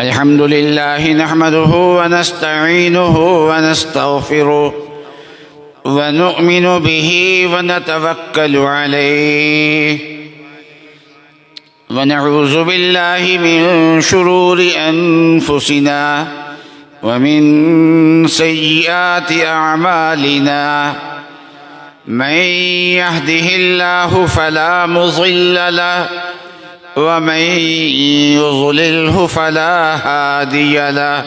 الحمد لله نحمده ونستعينه ونستغفره ونؤمن به ونتوكل عليه ونعوذ بالله من شرور أنفسنا ومن سيئات أعمالنا من يهده الله فلا مضل له ومن يضلله فلا هادي له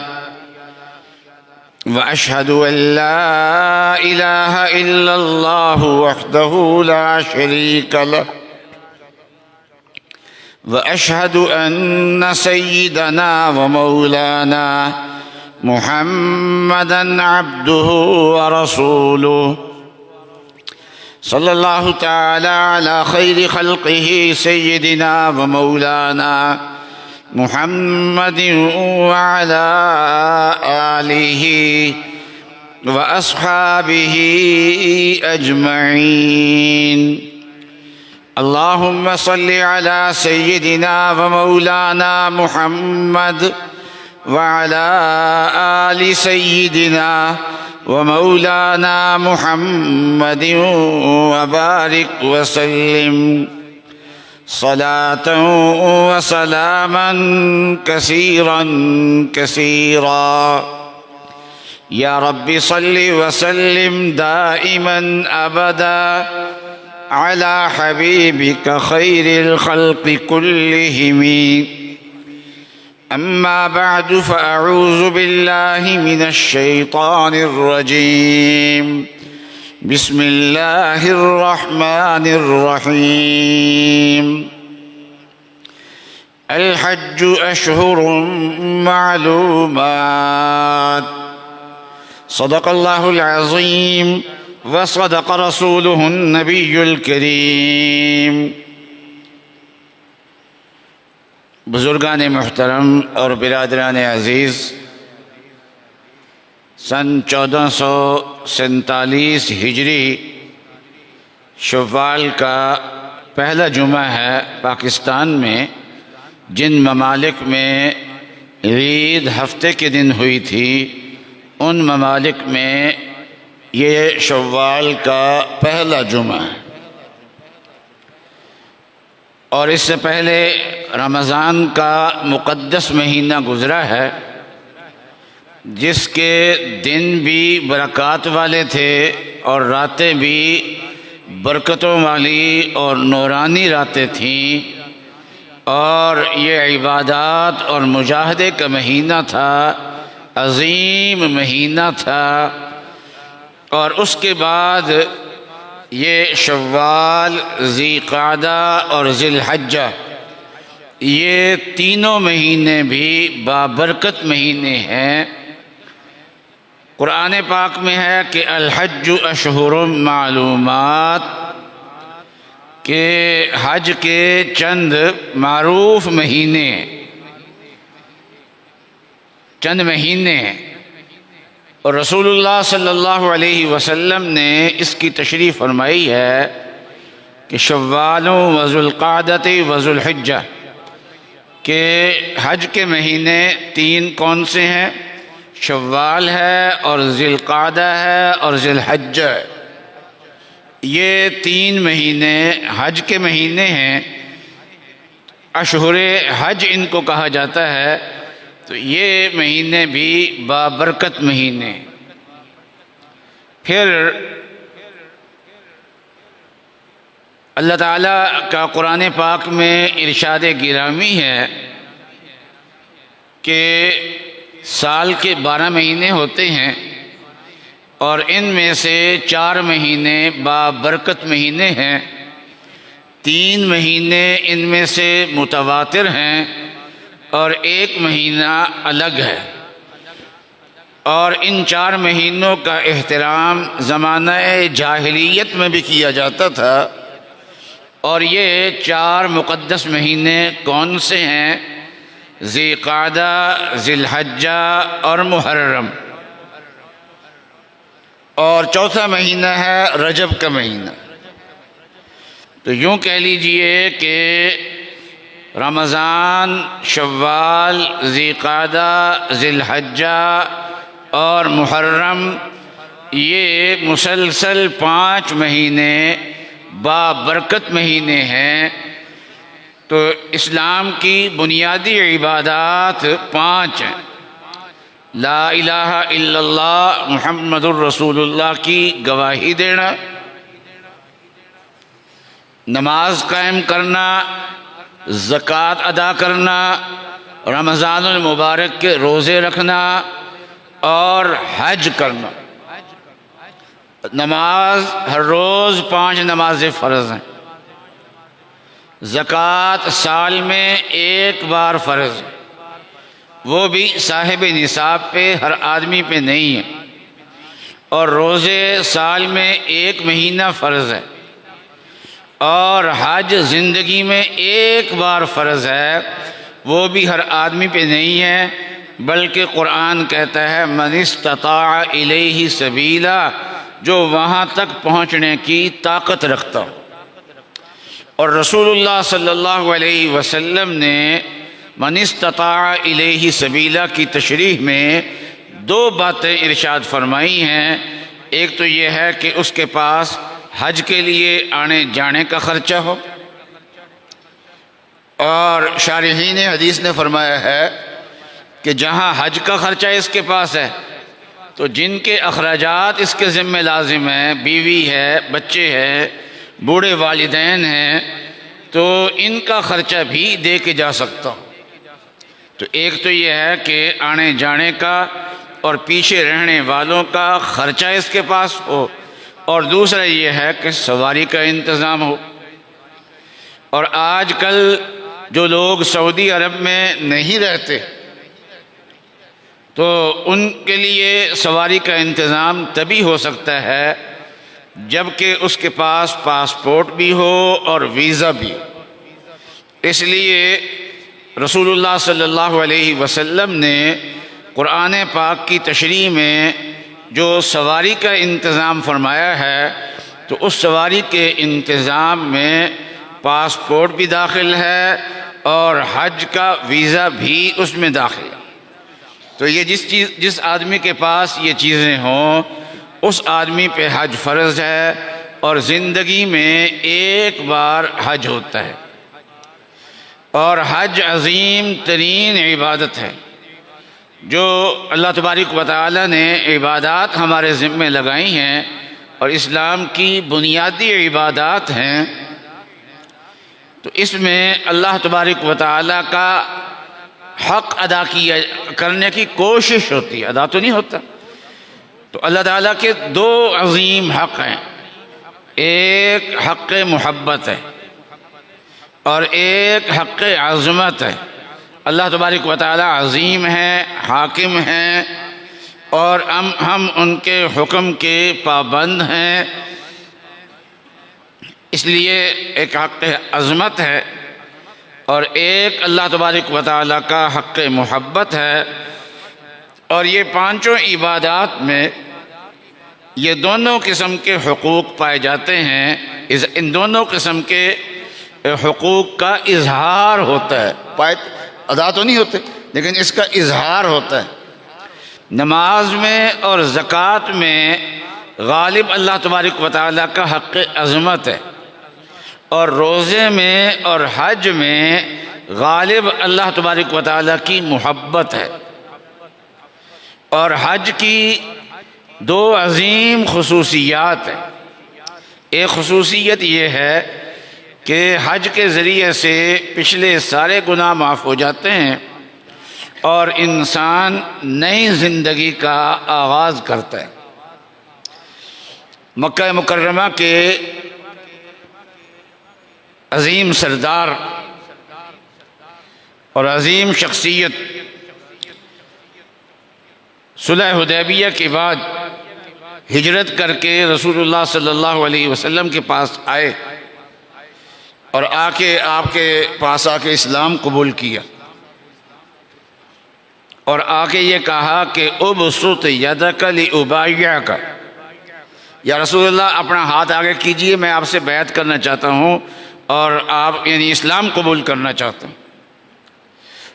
وأشهد أن لا إله إلا الله وحده لا شريك له وأشهد أن سيدنا ومولانا محمدًا عبده ورسوله صلى الله تعالى على خير خلقه سيدنا ومولانا محمد وعلى آله وأصحابه أجمعين. اللهم صل على سيدنا ومولانا محمد وعلى آل سيدنا ومولانا محمد وبارك وسلم صلاة وسلاما كثيرا كثيرا. يا رب صل وسلم دائما أبدا على حبيبك خير الخلق كلهم. أما بعد فأعوذ بالله من الشيطان الرجيم. بسم الله الرحمن الرحيم. الحج أشهر معلومات. صدق الله العظيم وصدق رسوله النبي الكريم. بزرگان محترم اور برادران عزیز، سن 1447 ہجری شوال کا پہلا جمعہ ہے پاکستان میں. جن ممالک میں عید ہفتے کے دن ہوئی تھی ان ممالک میں یہ شوال کا پہلا جمعہ ہے. اور اس سے پہلے رمضان کا مقدس مہینہ گزرا ہے جس کے دن بھی برکات والے تھے اور راتیں بھی برکتوں والی اور نورانی راتیں تھیں. اور یہ عبادات اور مجاہدے کا مہینہ تھا، عظیم مہینہ تھا. اور اس کے بعد یہ شوال، ذی قعدہ اور ذی الحجہ، یہ تینوں مہینے بھی بابرکت مہینے ہیں. قرآن پاک میں ہے کہ الحج اشہر معلومات، کہ حج کے چند معروف مہینے، چند مہینے ہیں. اور رسول اللہ صلی اللہ علیہ وسلم نے اس کی تشریح فرمائی ہے کہ شوال و ذو القعدۃ و ذو الحجہ، کہ حج کے مہینے تین کون سے ہیں؟ شوال ہے اور ذی القعدہ ہے اور ذی الحجہ ہے. یہ تین مہینے حج کے مہینے ہیں. اشہر حج ان کو کہا جاتا ہے. تو یہ مہینے بھی بابرکت مہینے. پھر اللہ تعالیٰ کا قرآن پاک میں ارشاد گرامی ہے کہ سال کے 12 مہینے ہوتے ہیں اور ان میں سے 4 مہینے بابرکت مہینے ہیں. 3 مہینے ان میں سے متواتر ہیں اور 1 مہینہ الگ ہے. اور ان 4 مہینوں کا احترام زمانہ جاہلیت میں بھی کیا جاتا تھا. اور یہ 4 مقدس مہینے کون سے ہیں؟ ذی قعدہ، ذی الحجہ اور محرم. اور چوتھا مہینہ ہے رجب کا مہینہ. تو یوں کہہ لیجئے کہ رمضان، شوال، ذی القعدہ، ذی الحجہ اور محرم، یہ مسلسل 5 مہینے بابرکت مہینے ہیں۔ تو اسلام کی بنیادی عبادات 5 ہیں: لا الہ الا اللہ محمد الرسول اللہ کی گواہی دینا، نماز قائم کرنا، زکوٰۃ ادا کرنا، رمضان المبارک کے روزے رکھنا اور حج کرنا۔ نماز ہر روز 5 نمازیں فرض ہیں۔ زکوٰۃ سال میں 1 بار فرض ہے، وہ بھی صاحب نصاب پہ، ہر آدمی پہ نہیں ہے۔ اور روزے سال میں 1 مہینہ فرض ہے۔ اور حج زندگی میں 1 بار فرض ہے، وہ بھی ہر آدمی پہ نہیں ہے، بلکہ قرآن کہتا ہے من استطاع الیہ سبیلا، جو وہاں تک پہنچنے کی طاقت رکھتا ہو۔ اور رسول اللہ صلی اللہ علیہ وسلم نے من استطاع الیہ سبیلا کی تشریح میں 2 باتیں ارشاد فرمائی ہیں۔ ایک تو یہ ہے کہ اس کے پاس حج کے لیے آنے جانے کا خرچہ ہو، اور شارحین حدیث نے فرمایا ہے کہ جہاں حج کا خرچہ اس کے پاس ہے تو جن کے اخراجات اس کے ذمہ لازم ہیں، بیوی ہے، بچے ہیں، بوڑھے والدین ہیں، تو ان کا خرچہ بھی دے کے جا سکتا ہوں۔ تو ایک تو یہ ہے کہ آنے جانے کا اور پیچھے رہنے والوں کا خرچہ اس کے پاس ہو، اور دوسرا یہ ہے کہ سواری کا انتظام ہو۔ اور آج کل جو لوگ سعودی عرب میں نہیں رہتے تو ان کے لیے سواری کا انتظام تبھی ہو سکتا ہے جب کہ اس کے پاس پاسپورٹ بھی ہو اور ویزا بھی۔ اس لیے رسول اللہ صلی اللہ علیہ وسلم نے قرآن پاک کی تشریح میں جو سواری کا انتظام فرمایا ہے تو اس سواری کے انتظام میں پاسپورٹ بھی داخل ہے اور حج کا ویزا بھی اس میں داخل ہے۔ تو یہ جس آدمی کے پاس یہ چیزیں ہوں اس آدمی پہ حج فرض ہے، اور زندگی میں 1 بار حج ہوتا ہے۔ اور حج عظیم ترین عبادت ہے جو اللہ تبارک و تعالی نے عبادات ہمارے ذمے لگائی ہیں، اور اسلام کی بنیادی عبادات ہیں۔ تو اس میں اللہ تبارک و تعالی کا حق ادا کرنے کی کوشش ہوتی ہے، ادا تو نہیں ہوتا۔ تو اللہ تعالیٰ کے 2 عظیم حق ہیں، ایک حق محبت ہے اور ایک حق عظمت ہے۔ اللہ تبارک و تعالیٰ عظیم ہے، حاکم ہیں، اور ہم ان کے حکم کے پابند ہیں، اس لیے ایک حق عظمت ہے اور ایک اللہ تبارک و تعالیٰ کا حق محبت ہے۔ اور یہ 5 عبادات میں یہ دونوں قسم کے حقوق پائے جاتے ہیں۔ ان دونوں قسم کے حقوق کا اظہار ہوتا ہے، ادا تو نہیں ہوتے لیکن اس کا اظہار ہوتا ہے۔ نماز میں اور زکوٰۃ میں غالب اللہ تبارک و تعالیٰ کا حق عظمت ہے، اور روزے میں اور حج میں غالب اللہ تبارک و تعالیٰ کی محبت ہے۔ اور حج کی 2 عظیم خصوصیات ہیں۔ ایک خصوصیت یہ ہے کہ حج کے ذریعے سے پچھلے سارے گناہ معاف ہو جاتے ہیں اور انسان نئی زندگی کا آغاز کرتا ہے۔ مکہ مکرمہ کے عظیم سردار اور عظیم شخصیت صلح حدیبیہ کے بعد ہجرت کر کے رسول اللہ صلی اللہ علیہ وسلم کے پاس آئے اور آپ کے پاس آ کے اسلام قبول کیا، اور آ کے یہ کہا کہ ابسط یدک لابایعک، یا رسول اللہ اپنا ہاتھ آگے کیجئے، میں آپ سے بیعت کرنا چاہتا ہوں اور آپ اسلام قبول کرنا چاہتا ہوں۔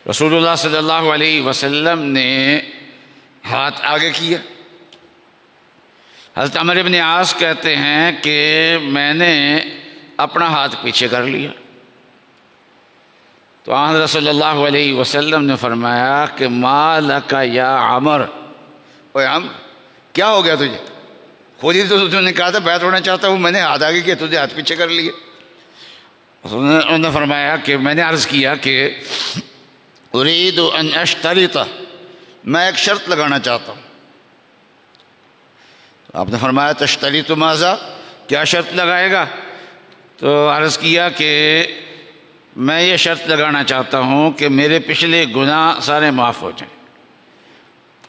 رسول اللہ صلی اللہ علیہ وسلم نے ہاتھ آگے کیا۔ حضرت عمرو بن عاص کہتے ہیں کہ میں نے اپنا ہاتھ پیچھے کر لیا، تو آن حضرت صلی اللہ علیہ وسلم نے فرمایا کہ ما لک یا عمر، اوے عمر کیا ہو گیا تجھے؟ خود ہی تو تم نے کہا تھا بیعت ہونا چاہتا ہوں، میں نے ہاتھ آگے کیا، تجھے ہاتھ پیچھے کر لیے۔ انہوں نے فرمایا کہ میں نے عرض کیا کہ اريد ان اشترط، میں ایک شرط لگانا چاہتا ہوں۔ آپ نے فرمایا تشترط ماذا، کیا شرط لگائے گا؟ تو عرض کیا کہ میں یہ شرط لگانا چاہتا ہوں کہ میرے پچھلے گناہ سارے معاف ہو جائیں،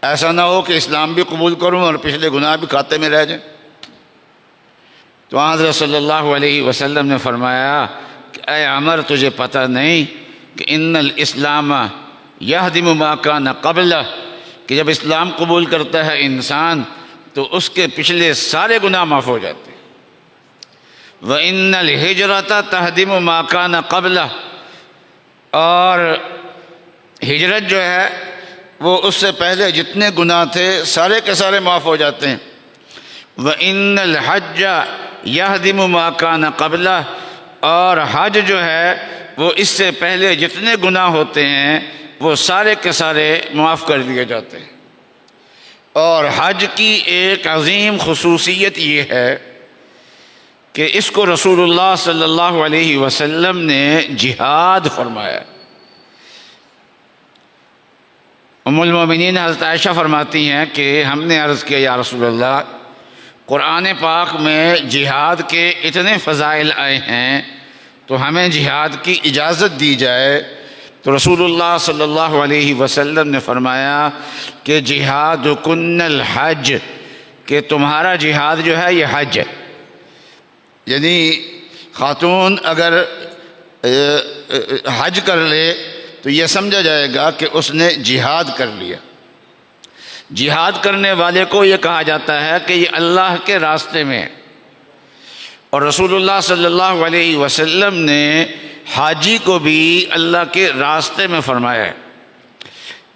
ایسا نہ ہو کہ اسلام بھی قبول کروں اور پچھلے گناہ بھی کھاتے میں رہ جائیں۔ تو حضرت صلی اللہ علیہ وسلم نے فرمایا کہ اے عمر تجھے پتہ نہیں کہ ان الاسلام یہدم ما کان قبلہ، کہ جب اسلام قبول کرتا ہے انسان تو اس کے پچھلے سارے گناہ معاف ہو جاتے ہیں۔ وَإِنَّ الْهِجْرَةَ تَهْدِمُ مَا كَانَ قَبْلَهُ، اور ہجرت جو ہے وہ اس سے پہلے جتنے گناہ تھے سارے کے سارے معاف ہو جاتے ہیں۔ وَإِنَّ الْحَجَّ يَهْدِمُ مَا كَانَ قَبْلَهُ، اور حج جو ہے وہ اس سے پہلے جتنے گناہ ہوتے ہیں وہ سارے کے سارے معاف کر دیے جاتے ہیں۔ اور حج کی ایک عظیم خصوصیت یہ ہے کہ اس کو رسول اللہ صلی اللہ علیہ وسلم نے جہاد فرمایا۔ ام المومنین حضرت عائشہ فرماتی ہیں کہ ہم نے عرض کیا یا رسول اللہ، قرآن پاک میں جہاد کے اتنے فضائل آئے ہیں تو ہمیں جہاد کی اجازت دی جائے۔ تو رسول اللہ صلی اللہ علیہ وسلم نے فرمایا کہ جہادکن الحج، کہ تمہارا جہاد جو ہے یہ حج ہے، یعنی خاتون اگر حج کر لے تو یہ سمجھا جائے گا کہ اس نے جہاد کر لیا۔ جہاد کرنے والے کو یہ کہا جاتا ہے کہ یہ اللہ کے راستے میں ہے، اور رسول اللہ صلی اللہ علیہ وسلم نے حاجی کو بھی اللہ کے راستے میں فرمایا ہے۔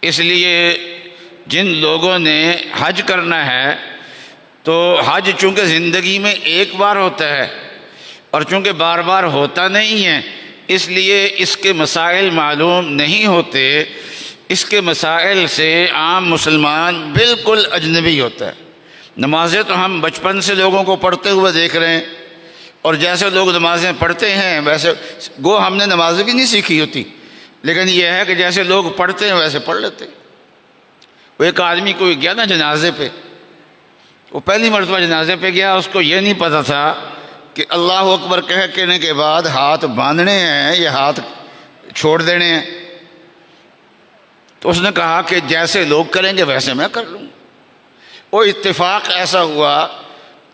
اس لیے جن لوگوں نے حج کرنا ہے تو حج چونکہ زندگی میں ایک بار ہوتا ہے اور چونکہ بار بار ہوتا نہیں ہے، اس لیے اس کے مسائل معلوم نہیں ہوتے، اس کے مسائل سے عام مسلمان بالکل اجنبی ہوتا ہے۔ نمازیں تو ہم بچپن سے لوگوں کو پڑھتے ہوئے دیکھ رہے ہیں، اور جیسے لوگ نمازیں پڑھتے ہیں ویسے گو ہم نے نمازیں بھی نہیں سیکھی ہوتی، لیکن یہ ہے کہ جیسے لوگ پڑھتے ہیں ویسے پڑھ لیتے ہیں۔ وہ ایک آدمی کوئی گیا نا جنازے پہ، وہ پہلی مرتبہ جنازے پہ گیا، اس کو یہ نہیں پتہ تھا کہ اللہ اکبر کہنے کے بعد ہاتھ باندھنے ہیں یا ہاتھ چھوڑ دینے ہیں۔ تو اس نے کہا کہ جیسے لوگ کریں گے ویسے میں کر لوں۔ وہ اتفاق ایسا ہوا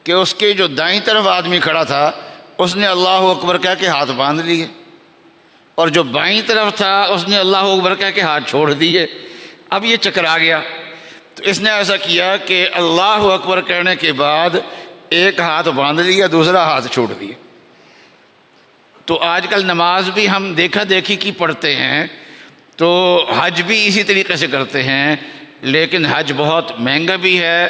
کہ اس کے جو دائیں طرف آدمی کھڑا تھا اس نے اللہ اکبر کہہ کے ہاتھ باندھ لیے، اور جو بائیں طرف تھا اس نے اللہ اکبر کہہ کے ہاتھ چھوڑ دیے۔ اب یہ چکرا گیا، تو اس نے ایسا کیا کہ اللہ اکبر کہنے کے بعد ایک ہاتھ باندھ لیا، دوسرا ہاتھ چھوڑ دیا۔ تو آج کل نماز بھی ہم دیکھا دیکھی کی پڑھتے ہیں، تو حج بھی اسی طریقے سے کرتے ہیں، لیکن حج بہت مہنگا بھی ہے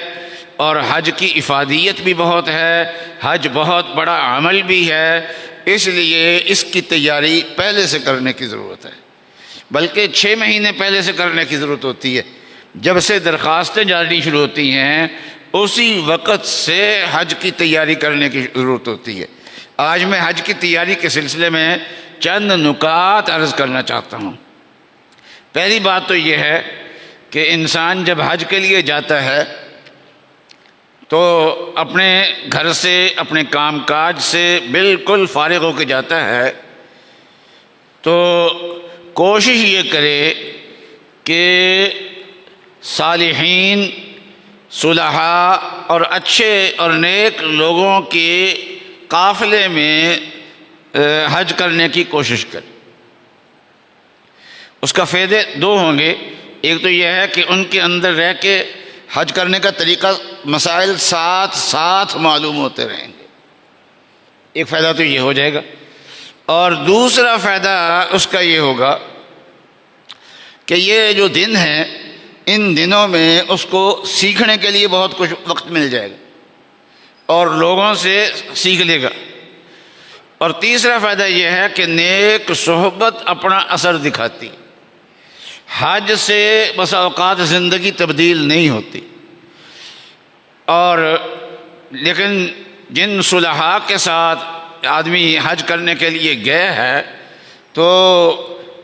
اور حج کی افادیت بھی بہت ہے، حج بہت بڑا عمل بھی ہے، اس لیے اس کی تیاری پہلے سے کرنے کی ضرورت ہے، بلکہ 6 مہینے پہلے سے کرنے کی ضرورت ہوتی ہے۔ جب سے درخواستیں جاری شروع ہوتی ہیں اسی وقت سے حج کی تیاری کرنے کی ضرورت ہوتی ہے۔ آج میں حج کی تیاری کے سلسلے میں چند نکات عرض کرنا چاہتا ہوں۔ پہلی بات تو یہ ہے کہ انسان جب حج کے لیے جاتا ہے تو اپنے گھر سے، اپنے کام کاج سے بالکل فارغ ہو کے جاتا ہے، تو کوشش یہ کرے کہ صالحین، صلحاء اور اچھے اور نیک لوگوں کے قافلے میں حج کرنے کی کوشش کرے۔ اس کا فائدے 2 ہوں گے۔ ایک تو یہ ہے کہ ان کے اندر رہ کے حج کرنے کا طریقہ، مسائل ساتھ ساتھ معلوم ہوتے رہیں گے، ایک فائدہ تو یہ ہو جائے گا۔ اور دوسرا فائدہ اس کا یہ ہوگا کہ یہ جو دن ہے ان دنوں میں اس کو سیکھنے کے لیے بہت کچھ وقت مل جائے گا اور لوگوں سے سیکھ لے گا۔ اور تیسرا فائدہ یہ ہے کہ نیک صحبت اپنا اثر دکھاتی۔ حج سے بس اوقات زندگی تبدیل نہیں ہوتی، اور لیکن جن صلحاء کے ساتھ آدمی حج کرنے کے لیے گئے ہے تو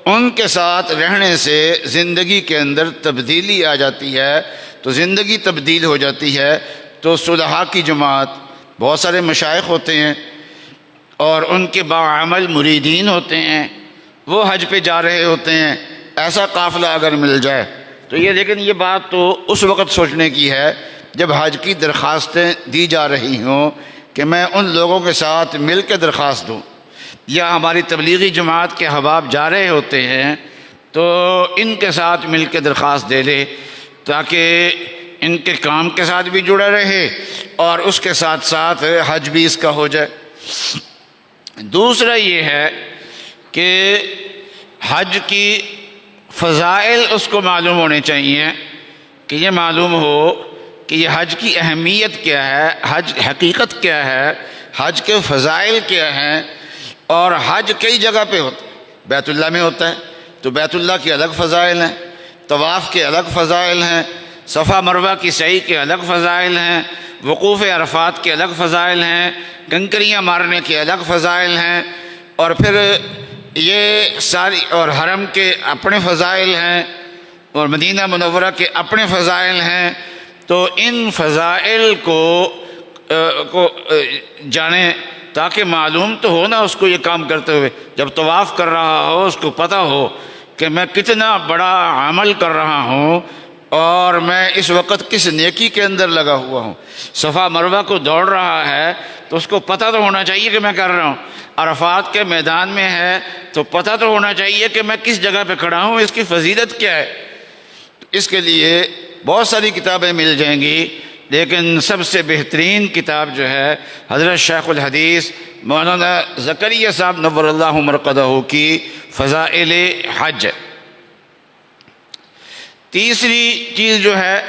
ان کے ساتھ رہنے سے زندگی کے اندر تبدیلی آ جاتی ہے، تو زندگی تبدیل ہو جاتی ہے۔ تو صلحاء کی جماعت، بہت سارے مشائخ ہوتے ہیں اور ان کے باعمل مریدین ہوتے ہیں، وہ حج پہ جا رہے ہوتے ہیں، ایسا قافلہ اگر مل جائے تو یہ، لیکن یہ بات تو اس وقت سوچنے کی ہے جب حج کی درخواستیں دی جا رہی ہوں کہ میں ان لوگوں کے ساتھ مل کے درخواست دوں، یا ہماری تبلیغی جماعت کے احباب جا رہے ہوتے ہیں تو ان کے ساتھ مل کے درخواست دے لے، تاکہ ان کے کام کے ساتھ بھی جڑا رہے اور اس کے ساتھ ساتھ حج بھی اس کا ہو جائے۔ دوسرا یہ ہے کہ حج کی فضائل اس کو معلوم ہونے چاہیے، کہ یہ معلوم ہو کہ یہ حج کی اہمیت کیا ہے، حج حقیقت کیا ہے، حج کے فضائل کیا ہیں۔ اور حج کئی جگہ پہ ہوتا ہے، بیت اللہ میں ہوتا ہے تو بیت اللہ کے الگ فضائل ہیں، طواف کے الگ فضائل ہیں، صفا مروہ کی سعی کے الگ فضائل ہیں، وقوف عرفات کے الگ فضائل ہیں، کنکریاں مارنے کے الگ فضائل ہیں، اور پھر یہ ساری، اور حرم کے اپنے فضائل ہیں، اور مدینہ منورہ کے اپنے فضائل ہیں۔ تو ان فضائل کو جانیں تاکہ معلوم تو ہو نا اس کو یہ کام کرتے ہوئے، جب طواف کر رہا ہو اس کو پتہ ہو کہ میں کتنا بڑا عمل کر رہا ہوں اور میں اس وقت کس نیکی کے اندر لگا ہوا ہوں۔ صفا مروہ کو دوڑ رہا ہے تو اس کو پتہ تو ہونا چاہیے کہ میں کر رہا ہوں۔ عرفات کے میدان میں ہے تو پتہ تو ہونا چاہیے کہ میں کس جگہ پہ کھڑا ہوں، اس کی فضیلت کیا ہے۔ اس کے لیے بہت ساری کتابیں مل جائیں گی، لیکن سب سے بہترین کتاب جو ہے حضرت شیخ الحدیث مولانا زکریا صاحب نور اللہ مرقدہ کی فضائل حج۔ تیسری چیز جو ہے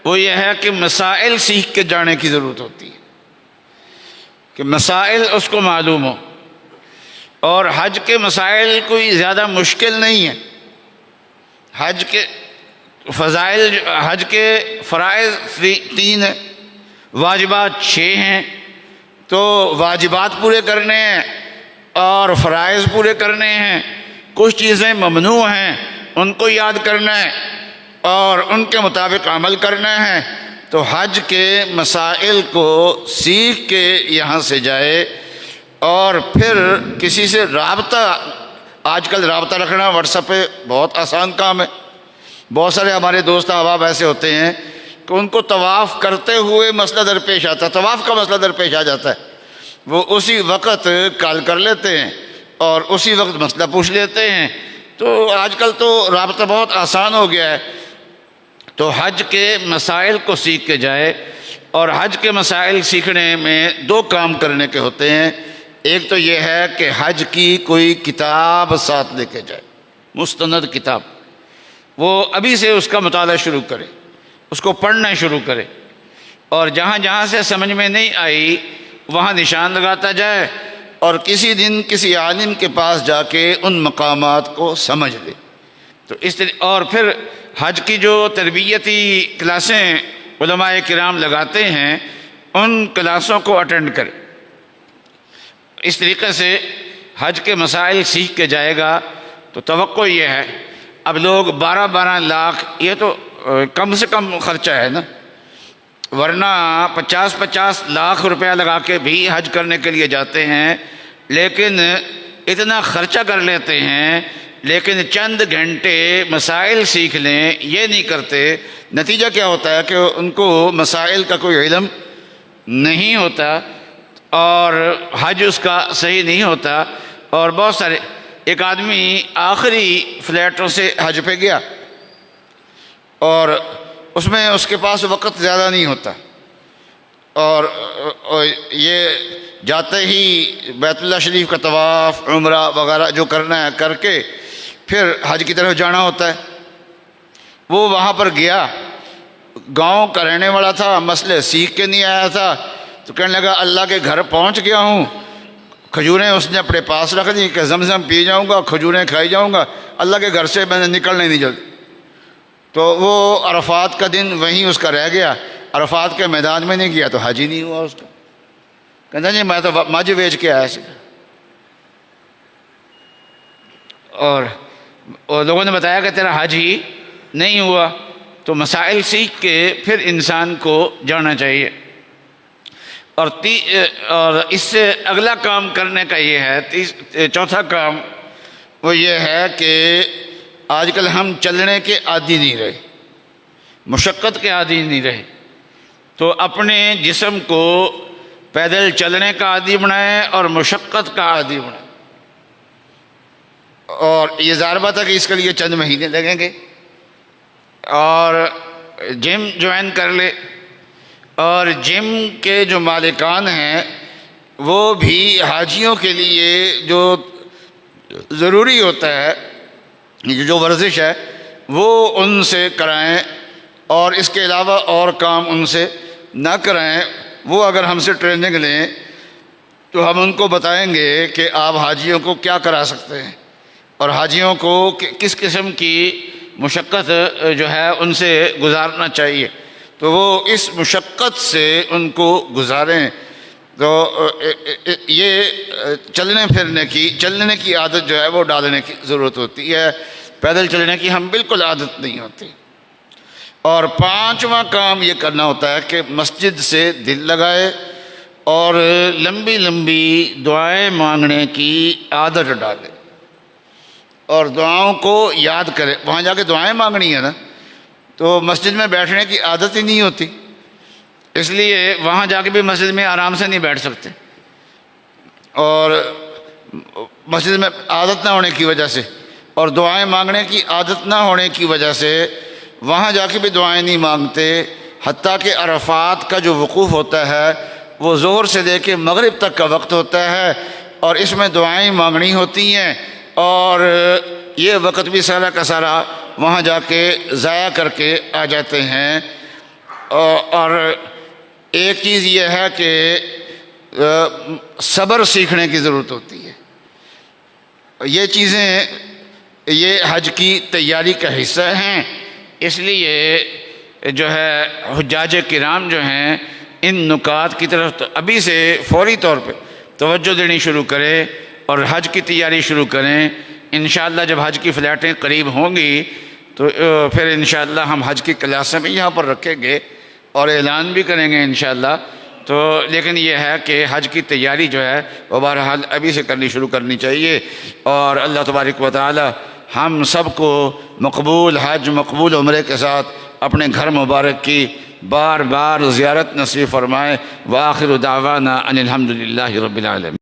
وہ یہ ہے کہ مسائل سیکھ کے جانے کی ضرورت ہوتی ہے، کہ مسائل اس کو معلوم ہو، اور حج کے مسائل کوئی زیادہ مشکل نہیں ہے۔ حج کے فضائل، حج کے فرائض 3 ہیں، واجبات 6 ہیں، تو واجبات پورے کرنے ہیں اور فرائض پورے کرنے ہیں۔ کچھ چیزیں ممنوع ہیں ان کو یاد کرنا ہے اور ان کے مطابق عمل کرنا ہے۔ تو حج کے مسائل کو سیکھ کے یہاں سے جائے، اور پھر کسی سے رابطہ، آج کل رابطہ رکھنا واٹس ایپ پہ بہت آسان کام ہے۔ بہت سارے ہمارے دوست احباب ایسے ہوتے ہیں کہ ان کو طواف کرتے ہوئے مسئلہ درپیش آتا ہے، طواف کا مسئلہ درپیش آ جاتا ہے، وہ اسی وقت کال کر لیتے ہیں اور اسی وقت مسئلہ پوچھ لیتے ہیں۔ تو آج کل تو رابطہ بہت آسان ہو گیا ہے۔ تو حج کے مسائل کو سیکھ کے جائے، اور حج کے مسائل سیکھنے میں 2 کام کرنے کے ہوتے ہیں۔ ایک تو یہ ہے کہ حج کی کوئی کتاب ساتھ لے کے جائے، مستند کتاب، وہ ابھی سے اس کا مطالعہ شروع کرے، اس کو پڑھنا شروع کرے، اور جہاں جہاں سے سمجھ میں نہیں آئی وہاں نشان لگاتا جائے، اور کسی دن کسی عالم کے پاس جا کے ان مقامات کو سمجھ لے۔ تو اس طرح، اور پھر حج کی جو تربیتی کلاسیں علماء کرام لگاتے ہیں ان کلاسوں کو اٹینڈ کرے۔ اس طریقے سے حج کے مسائل سیکھ کے جائے گا تو توقع یہ ہے، اب لوگ 12 لاکھ، یہ تو کم سے کم خرچہ ہے نا، ورنہ 50 لاکھ روپیہ لگا کے بھی حج کرنے کے لیے جاتے ہیں، لیکن اتنا خرچہ کر لیتے ہیں، لیکن چند گھنٹے مسائل سیکھ لیں یہ نہیں کرتے۔ نتیجہ کیا ہوتا ہے کہ ان کو مسائل کا کوئی علم نہیں ہوتا اور حج اس کا صحیح نہیں ہوتا۔ اور بہت سارے، ایک آدمی آخری فلیٹوں سے حج پہ گیا اور اس میں اس کے پاس وقت زیادہ نہیں ہوتا، اور یہ جاتے ہی بیت اللہ شریف کا طواف، عمرہ وغیرہ جو کرنا ہے کر کے پھر حج کی طرف جانا ہوتا ہے۔ وہ وہاں پر گیا، گاؤں کا رہنے والا تھا، مسئلے سیکھ کے نہیں آیا تھا، تو کہنے لگا اللہ کے گھر پہنچ گیا ہوں، کھجوریں اس نے اپنے پاس رکھ دی کہ زمزم پی جاؤں گا، کھجوریں کھائی جاؤں گا، اللہ کے گھر سے میں نے نکلنے نہیں جلدی۔ تو وہ عرفات کا دن وہیں اس کا رہ گیا، عرفات کے میدان میں نہیں گیا تو حج ہی نہیں ہوا اس کا۔ کہتا جی میں تو مجھ بیچ کے آیا سی، اور لوگوں نے بتایا کہ تیرا حج ہی نہیں ہوا۔ تو مسائل سیکھ کے پھر انسان کو جانا چاہیے۔ اور اس سے اگلا کام کرنے کا یہ ہے، چوتھا کام وہ یہ ہے کہ آج کل ہم چلنے کے عادی نہیں رہے، مشقت کے عادی نہیں رہے، تو اپنے جسم کو پیدل چلنے کا عادی بنائیں اور مشقت کا عادی بنائیں۔ اور یہ ظاہر بات ہے کہ اس کے لیے چند مہینے لگیں گے، اور جم جوائن کر لے، اور جم کے جو مالکان ہیں وہ بھی حاجیوں کے لیے جو ضروری ہوتا ہے، جو ورزش ہے وہ ان سے کرائیں، اور اس کے علاوہ اور کام ان سے نہ کرائیں۔ وہ اگر ہم سے ٹریننگ لیں تو ہم ان کو بتائیں گے کہ آپ حاجیوں کو کیا کرا سکتے ہیں، اور حاجیوں کو کس قسم کی مشقت جو ہے ان سے گزارنا چاہیے، تو وہ اس مشقت سے ان کو گزاریں۔ تو یہ چلنے کی عادت جو ہے وہ ڈالنے کی ضرورت ہوتی ہے، پیدل چلنے کی ہم بالکل عادت نہیں ہوتی۔ اور پانچواں کام یہ کرنا ہوتا ہے کہ مسجد سے دل لگائے اور لمبی لمبی دعائیں مانگنے کی عادت ڈالے، اور دعاؤں کو یاد کرے۔ وہاں جا کے دعائیں مانگنی ہے نا، تو مسجد میں بیٹھنے کی عادت ہی نہیں ہوتی، اس لیے وہاں جا کے بھی مسجد میں آرام سے نہیں بیٹھ سکتے، اور مسجد میں عادت نہ ہونے کی وجہ سے اور دعائیں مانگنے کی عادت نہ ہونے کی وجہ سے وہاں جا کے بھی دعائیں نہیں مانگتے۔ حتیٰ کہ عرفات کا جو وقوف ہوتا ہے وہ ظہر سے لے کے مغرب تک کا وقت ہوتا ہے، اور اس میں دعائیں مانگنی ہوتی ہیں، اور یہ وقت بھی سارا کا سارا وہاں جا کے ضائع کر کے آ جاتے ہیں۔ اور ایک چیز یہ ہے کہ صبر سیکھنے کی ضرورت ہوتی ہے۔ یہ چیزیں یہ حج کی تیاری کا حصہ ہیں، اس لیے جو ہے حجاج کرام جو ہیں ان نکات کی طرف ابھی سے فوری طور پہ توجہ دینی شروع کریں اور حج کی تیاری شروع کریں۔ انشاءاللہ جب حج کی فلائٹیں قریب ہوں گی تو پھر انشاءاللہ ہم حج کی کلاسیں بھی یہاں پر رکھیں گے اور اعلان بھی کریں گے انشاءاللہ۔ تو لیکن یہ ہے کہ حج کی تیاری جو ہے وہ بہرحال ابھی سے کرنی شروع کرنی چاہیے، اور اللہ تبارک و تعالی ہم سب کو مقبول حج مقبول عمرے کے ساتھ اپنے گھر مبارک کی بار بار زیارت نصیب فرمائے۔ وآخر دعوانا ان الحمد للہ رب العالمین۔